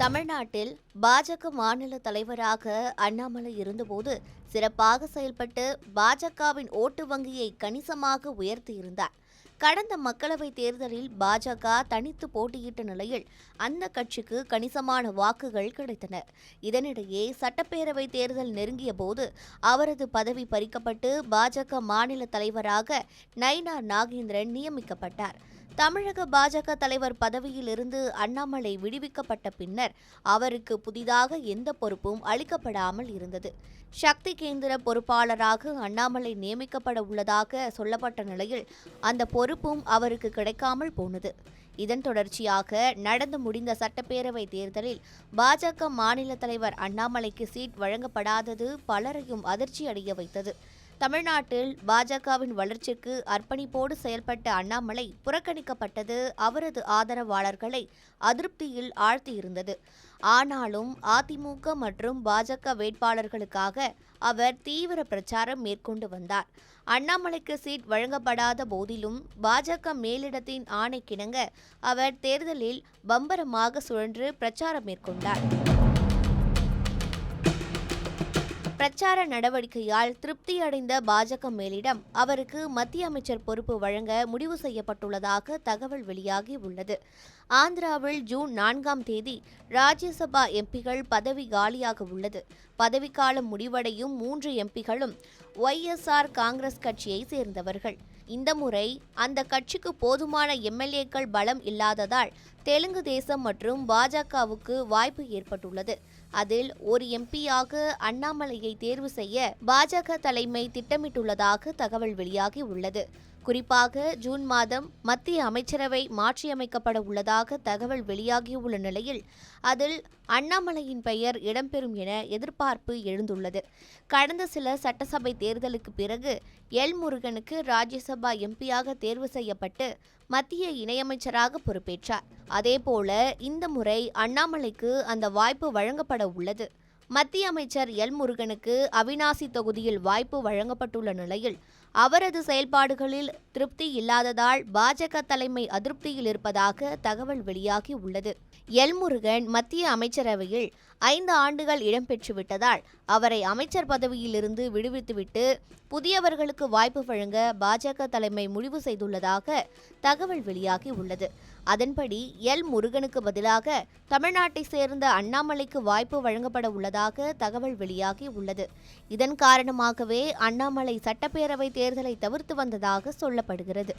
தமிழ்நாட்டில் பாஜக மாநில தலைவராக அண்ணாமலை இருந்தபோது சிறப்பாக செயல்பட்டு பாஜகவின் ஓட்டு வங்கியை கணிசமாக உயர்த்தியிருந்தார். கடந்த மக்களவைத் தேர்தலில் பாஜக தனித்து போட்டியிட்ட நிலையில் அந்த கட்சிக்கு கணிசமான வாக்குகள் கிடைத்தன. இதனிடையே சட்டப்பேரவைத் தேர்தல் நெருங்கிய போது அவரது பதவி பறிக்கப்பட்டு பாஜக மாநில தலைவராக நயினா நாகேந்திரன் நியமிக்கப்பட்டார். தமிழக பாஜக தலைவர் பதவியில் இருந்து அண்ணாமலை விடுவிக்கப்பட்ட பின்னர் அவருக்கு புதிதாக எந்த பொறுப்பும் அளிக்கப்படாமல் இருந்தது. சக்தி கேந்திர பொறுப்பாளராக அண்ணாமலை நியமிக்கப்பட உள்ளதாக சொல்லப்பட்ட நிலையில் அந்த பொறுப்பும் அவருக்கு கிடைக்காமல் போனது. இதன் தொடர்ச்சியாக நடந்து முடிந்த சட்டப்பேரவை தேர்தலில் பாஜக மாநில தலைவர் அண்ணாமலைக்கு சீட் வழங்கப்படாதது பலரையும் அதிர்ச்சியடைய வைத்தது. தமிழ்நாட்டில் பாஜகவின் வளர்ச்சிக்கு அர்ப்பணிப்போடு செயல்பட்ட அண்ணாமலை புறக்கணிக்கப்பட்டது அவரது ஆதரவாளர்களை அதிருப்தியில் ஆழ்த்தியிருந்தது. ஆனாலும் அதிமுக மற்றும் பாஜக வேட்பாளர்களுக்காக அவர் தீவிர பிரச்சாரம் மேற்கொண்டு வந்தார். அண்ணாமலைக்கு சீட் வழங்கப்படாத போதிலும் பாஜக மேலிடத்தின் ஆணைக்கிணங்க அவர் தேர்தலில் பம்பரமாக சுழன்று பிரச்சாரம் மேற்கொண்டார். பிரச்சார நடவடிக்கையால் திருப்தியடைந்த பாஜக மேலிடம் அவருக்கு மத்திய அமைச்சர் பொறுப்பு வழங்க முடிவு செய்யப்பட்டுள்ளதாக தகவல் வெளியாகி உள்ளது. ஆந்திராவில் ஜூன் 4ஆம் தேதி ராஜ்யசபா எம்பிகள் பதவி காலியாக உள்ளது. பதவிக்காலம் முடிவடையும் 3 எம்பிகளும் YSR காங்கிரஸ் கட்சியை சேர்ந்தவர்கள். இந்த முறை அந்த கட்சிக்கு போதுமான எம்எல்ஏக்கள் பலம் இல்லாததால் தெலுங்கு தேசம் மற்றும் பாஜகவுக்கு வாய்ப்பு ஏற்பட்டுள்ளது. அதில் ஒரு எம்பியாக அண்ணாமலையை தேர்வு செய்ய பாஜக தலைமை திட்டமிட்டுள்ளதாக தகவல் வெளியாகி உள்ளது. குறிப்பாக ஜூன் மாதம் மத்திய அமைச்சரவை மாற்றியமைக்கப்பட உள்ளதாக தகவல் வெளியாகியுள்ள நிலையில் அதில் அண்ணாமலையின் பெயர் இடம்பெறும் என எதிர்பார்ப்பு எழுந்துள்ளது. கடந்த சில சட்டசபை தேர்தலுக்கு பிறகு முருகனுக்கு ராஜ்யசபா எம்பியாக தேர்வு செய்யப்பட்டு மத்திய இணையமைச்சராக பொறுப்பேற்றார். அதேபோல இந்த முறை அண்ணாமலைக்கு அந்த வாய்ப்பு வழங்கப்பட உள்ளது. மத்திய அமைச்சர் முருகனுக்கு அவிநாசி தொகுதியில் வாய்ப்பு வழங்கப்பட்டுள்ள நிலையில் அவரது செயல்பாடுகளில் திருப்தி இல்லாததால் பாஜக தலைமை அதிருப்தியில் இருப்பதாக தகவல் வெளியாகி உள்ளது. முருகன் மத்திய அமைச்சரவையில் 5 ஆண்டுகள் இடம்பெற்றுவிட்டதால் அவரை அமைச்சர் பதவியிலிருந்து விடுவித்துவிட்டு புதியவர்களுக்கு வாய்ப்பு வழங்க பாஜக தலைமை முடிவு செய்துள்ளதாக தகவல் வெளியாகி உள்ளது. அதன்படி முருகனுக்கு பதிலாக தமிழ்நாட்டை சேர்ந்த அண்ணாமலைக்கு வாய்ப்பு வழங்கப்பட உள்ளதாக தகவல் வெளியாகி உள்ளது. இதன் காரணமாகவே அண்ணாமலை சட்டப்பேரவை தேர்தலை தவிர்த்து வந்ததாக சொல்லப்படுகிறது.